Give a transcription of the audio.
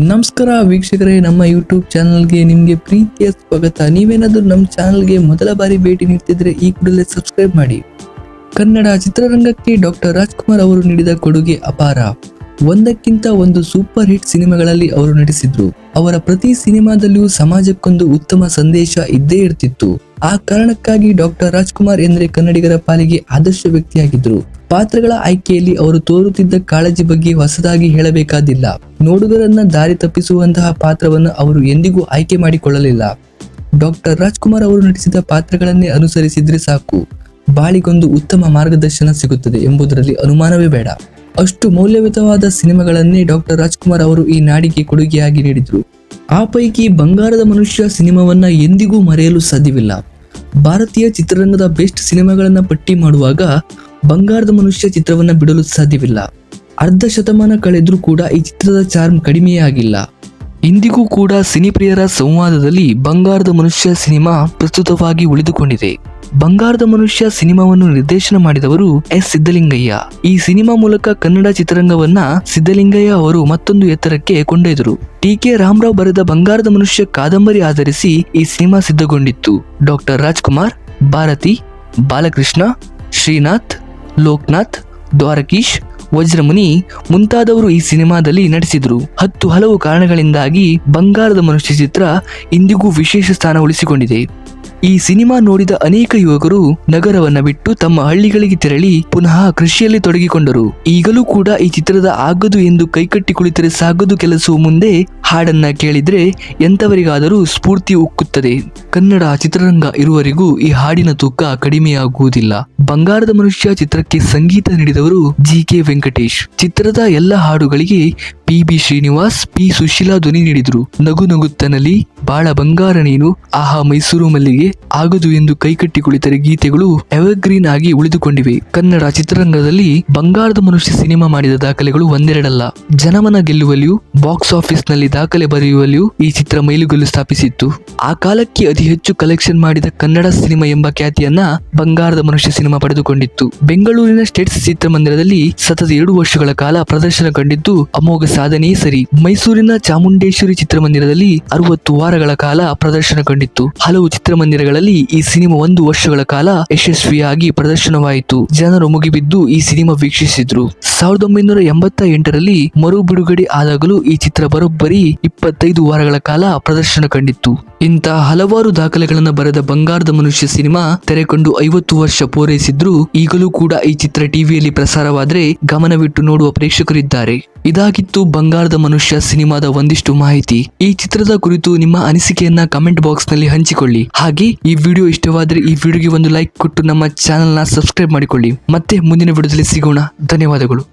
ನಮಸ್ಕಾರ ವೀಕ್ಷಕರೇ, ನಮ್ಮ ಯೂಟ್ಯೂಬ್ ಚಾನಲ್ಗೆ ನಿಮಗೆ ಪ್ರೀತಿಯ ಸ್ವಾಗತ. ನೀವೇನಾದರೂ ನಮ್ಮ ಚಾನಲ್ಗೆ ಮೊದಲ ಬಾರಿ ಭೇಟಿ ನೀಡ್ತಿದ್ರೆ ಈ ಕೂಡಲೇ ಸಬ್ಸ್ಕ್ರೈಬ್ ಮಾಡಿ. ಕನ್ನಡ ಚಿತ್ರರಂಗಕ್ಕೆ ಡಾಕ್ಟರ್ ರಾಜ್ಕುಮಾರ್ ಅವರು ನೀಡಿದ ಕೊಡುಗೆ ಅಪಾರ. ಒಂದಕ್ಕಿಂತ ಒಂದು ಸೂಪರ್ ಹಿಟ್ ಸಿನಿಮಾಗಳಲ್ಲಿ ಅವರು ನಟಿಸಿದ್ರು. ಅವರ ಪ್ರತಿ ಸಿನಿಮಾದಲ್ಲಿಯೂ ಸಮಾಜಕ್ಕೊಂದು ಉತ್ತಮ ಸಂದೇಶ ಇದ್ದೇ ಇರ್ತಿತ್ತು. ಆ ಕಾರಣಕ್ಕಾಗಿ ಡಾಕ್ಟರ್ ರಾಜ್ಕುಮಾರ್ ಎಂದರೆ ಕನ್ನಡಿಗರ ಪಾಲಿಗೆ ಆದರ್ಶ ವ್ಯಕ್ತಿಯಾಗಿದ್ರು. ಪಾತ್ರಗಳ ಆಯ್ಕೆಯಲ್ಲಿ ಅವರು ತೋರುತ್ತಿದ್ದ ಕಾಳಜಿ ಬಗ್ಗೆ ಹೊಸದಾಗಿ ಹೇಳಬೇಕಾದಿಲ್ಲ. ನೋಡುಗರನ್ನ ದಾರಿ ತಪ್ಪಿಸುವಂತಹ ಪಾತ್ರವನ್ನು ಅವರು ಎಂದಿಗೂ ಆಯ್ಕೆ ಮಾಡಿಕೊಳ್ಳಲಿಲ್ಲ. ಡಾಕ್ಟರ್ ರಾಜ್ಕುಮಾರ್ ಅವರು ನಟಿಸಿದ ಪಾತ್ರಗಳನ್ನೇ ಅನುಸರಿಸಿದ್ರೆ ಸಾಕು, ಬಾಳಿಗೊಂದು ಉತ್ತಮ ಮಾರ್ಗದರ್ಶನ ಸಿಗುತ್ತದೆ ಎಂಬುದರಲ್ಲಿ ಅನುಮಾನವೇ ಬೇಡ. ಅಷ್ಟು ಮೌಲ್ಯಯುತವಾದ ಸಿನಿಮಾಗಳನ್ನೇ ಡಾಕ್ಟರ್ ರಾಜ್ಕುಮಾರ್ ಅವರು ಈ ನಾಡಿಗೆ ಕೊಡುಗೆಯಾಗಿ ನೀಡಿದ್ರು. ಆ ಪೈಕಿ ಬಂಗಾರದ ಮನುಷ್ಯ ಸಿನಿಮಾವನ್ನ ಎಂದಿಗೂ ಮರೆಯಲು ಸಾಧ್ಯವಿಲ್ಲ. ಭಾರತೀಯ ಚಿತ್ರರಂಗದ ಬೆಸ್ಟ್ ಸಿನಿಮಾಗಳನ್ನ ಪಟ್ಟಿ ಮಾಡುವಾಗ ಬಂಗಾರದ ಮನುಷ್ಯ ಚಿತ್ರವನ್ನ ಬಿಡಲು ಸಾಧ್ಯವಿಲ್ಲ. ಅರ್ಧ ಶತಮಾನ ಕಳೆದ್ರೂ ಕೂಡ ಈ ಚಿತ್ರದ ಚಾರ್ಮ್ ಕಡಿಮೆಯೇ ಆಗಿಲ್ಲ. ಇಂದಿಗೂ ಕೂಡ ಸಿನಿಪ್ರಿಯರ ಸಂವಾದದಲ್ಲಿ ಬಂಗಾರದ ಮನುಷ್ಯ ಸಿನಿಮಾ ಪ್ರಸ್ತುತವಾಗಿ ಉಳಿದುಕೊಂಡಿದೆ. ಬಂಗಾರದ ಮನುಷ್ಯ ಸಿನಿಮಾವನ್ನು ನಿರ್ದೇಶನ ಮಾಡಿದವರು ಎಸ್ ಸಿದ್ದಲಿಂಗಯ್ಯ. ಈ ಸಿನಿಮಾ ಮೂಲಕ ಕನ್ನಡ ಚಿತ್ರರಂಗವನ್ನ ಸಿದ್ದಲಿಂಗಯ್ಯ ಅವರು ಮತ್ತೊಂದು ಎತ್ತರಕ್ಕೆ ಕೊಂಡೊಯ್ದರು. ಟಿ.ಕೆ. ರಾಮರಾವ್ ಬರೆದ ಬಂಗಾರದ ಮನುಷ್ಯ ಕಾದಂಬರಿ ಆಧರಿಸಿ ಈ ಸಿನಿಮಾ ಸಿದ್ಧಗೊಂಡಿತ್ತು. ಡಾಕ್ಟರ್ ರಾಜ್ಕುಮಾರ್, ಭಾರತಿ, ಬಾಲಕೃಷ್ಣ, ಶ್ರೀನಾಥ್, ಲೋಕನಾಥ್, ದ್ವಾರಕೀಶ್, ವಜ್ರಮುನಿ ಮುಂತಾದವರು ಈ ಸಿನಿಮಾದಲ್ಲಿ ನಟಿಸಿದ್ರು. ಹಲವು ಕಾರಣಗಳಿಂದಾಗಿ ಬಂಗಾರದ ಮನುಷ್ಯ ಚಿತ್ರ ಇಂದಿಗೂ ವಿಶೇಷ ಸ್ಥಾನ ಉಳಿಸಿಕೊಂಡಿದೆ. ಈ ಸಿನಿಮಾ ನೋಡಿದ ಅನೇಕ ಯುವಕರು ನಗರವನ್ನ ಬಿಟ್ಟು ತಮ್ಮ ಹಳ್ಳಿಗಳಿಗೆ ತೆರಳಿ ಪುನಃ ಕೃಷಿಯಲ್ಲಿ ತೊಡಗಿಕೊಂಡರು. ಈಗಲೂ ಕೂಡ ಈ ಚಿತ್ರದ ಆಗದು ಎಂದು ಕೈಕಟ್ಟಿ ಕುಳಿತರೆ ಸಾಗದು ಕೆಲಸವು ಮುಂದೆ ಹಾಡನ್ನ ಕೇಳಿದ್ರೆ ಎಂತವರಿಗಾದರೂ ಸ್ಫೂರ್ತಿ ಉಕ್ಕುತ್ತದೆ. ಕನ್ನಡ ಚಿತ್ರರಂಗ ಇರುವವರೆಗೂ ಈ ಹಾಡಿನ ತೂಕ ಕಡಿಮೆಯಾಗುವುದಿಲ್ಲ. ಬಂಗಾರದ ಮನುಷ್ಯ ಚಿತ್ರಕ್ಕೆ ಸಂಗೀತ ನೀಡಿದವರು ಜಿ.ಕೆ. ವೆಂಕಟೇಶ್. ಚಿತ್ರದ ಎಲ್ಲ ಹಾಡುಗಳಿಗೆ ಪಿ.ಬಿ. ಶ್ರೀನಿವಾಸ್, ಪಿ. ಸುಶೀಲಾ ಧ್ವನಿ ನೀಡಿದ್ರು. ನಗು ನಗುತ್ತನಲ್ಲಿ, ಬಾಳ ಬಂಗಾರ ನೀನು, ಆಹಾ ಮೈಸೂರು ಮಲ್ಲಿಗೆ, ಆಗದು ಎಂದು ಕೈಕಟ್ಟಿ ಕುಳಿತರೆ ಗೀತೆಗಳು ಎವರ್ಗ್ರೀನ್ ಆಗಿ ಉಳಿದುಕೊಂಡಿವೆ. ಕನ್ನಡ ಚಿತ್ರರಂಗದಲ್ಲಿ ಬಂಗಾರದ ಮನುಷ್ಯ ಸಿನಿಮಾ ಮಾಡಿದ ದಾಖಲೆಗಳು ಒಂದೆರಡಲ್ಲ. ಜನಮನ ಗೆಲ್ಲುವಲ್ಲಿಯೂ ಬಾಕ್ಸ್ ಆಫೀಸ್ ನಲ್ಲಿ ದಾಖಲೆ ಬರೆಯುವಲ್ಲಿಯೂ ಈ ಚಿತ್ರ ಮೈಲುಗಲ್ಲು ಸ್ಥಾಪಿಸಿತ್ತು. ಆ ಕಾಲಕ್ಕೆ ಅತಿ ಹೆಚ್ಚು ಕಲೆಕ್ಷನ್ ಮಾಡಿದ ಕನ್ನಡ ಸಿನಿಮಾ ಎಂಬ ಖ್ಯಾತಿಯನ್ನ ಬಂಗಾರದ ಮನುಷ್ಯ ಸಿನಿಮಾ ಪಡೆದುಕೊಂಡಿತ್ತು. ಬೆಂಗಳೂರಿನ ಸ್ಟೇಟ್ಸ್ ಚಿತ್ರಮಂದಿರದಲ್ಲಿ ಸತತ 2 ವರ್ಷಗಳ ಕಾಲ ಪ್ರದರ್ಶನ ಕಂಡಿದ್ದು ಅಮೋಘ ಸಾಧನೆಯೇ ಸರಿ. ಮೈಸೂರಿನ ಚಾಮುಂಡೇಶ್ವರಿ ಚಿತ್ರಮಂದಿರದಲ್ಲಿ 60 ವಾರಗಳ ಕಾಲ ಪ್ರದರ್ಶನ ಕಂಡಿತ್ತು. ಹಲವು ಚಿತ್ರಮಂದಿರಗಳಲ್ಲಿ ಈ ಸಿನಿಮಾ 1 ವರ್ಷಗಳ ಕಾಲ ಯಶಸ್ವಿಯಾಗಿ ಪ್ರದರ್ಶನವಾಯಿತು. ಜನರು ಮುಗಿಬಿದ್ದು ಈ ಸಿನಿಮಾ ವೀಕ್ಷಿಸಿದ್ರು. 1988ರಲ್ಲಿ ಮರು ಬಿಡುಗಡೆ ಆದಾಗಲೂ ಈ ಚಿತ್ರ ಬರೋಬ್ಬರಿ 25 ವಾರಗಳ ಕಾಲ ಪ್ರದರ್ಶನ ಕಂಡಿತ್ತು. ಇಂತಹ ಹಲವಾರು ದಾಖಲೆಗಳನ್ನು ಬರೆದ ಬಂಗಾರದ ಮನುಷ್ಯ ಸಿನಿಮಾ ತೆರೆಕೊಂಡು 50 ವರ್ಷ ಪೂರೈಸಿದ್ರು ಈಗಲೂ ಕೂಡ ಈ ಚಿತ್ರ ಟಿವಿಯಲ್ಲಿ ಪ್ರಸಾರವಾದ್ರೆ ಗಮನವಿಟ್ಟು ನೋಡುವ ಪ್ರೇಕ್ಷಕರಿದ್ದಾರೆ. ಇದಾಗಿತ್ತು ಬಂಗಾರದ ಮನುಷ್ಯ ಸಿನಿಮಾದ ಒಂದಿಷ್ಟು ಮಾಹಿತಿ. ಈ ಚಿತ್ರದ ಕುರಿತು ನಿಮ್ಮ ಅನಿಸಿಕೆಯನ್ನ ಕಮೆಂಟ್ ಬಾಕ್ಸ್ ನಲ್ಲಿ ಹಂಚಿಕೊಳ್ಳಿ. ಹಾಗೆ ಈ ವಿಡಿಯೋ ಇಷ್ಟವಾದ್ರೆ ಈ ವಿಡಿಯೋಗೆ ಒಂದು ಲೈಕ್ ಕೊಟ್ಟು ನಮ್ಮ ಚಾನೆಲ್ ನ ಸಬ್ಸ್ಕ್ರೈಬ್ ಮಾಡಿಕೊಳ್ಳಿ. ಮತ್ತೆ ಮುಂದಿನ ವಿಡಿಯೋದಲ್ಲಿ ಸಿಗೋಣ. ಧನ್ಯವಾದಗಳು.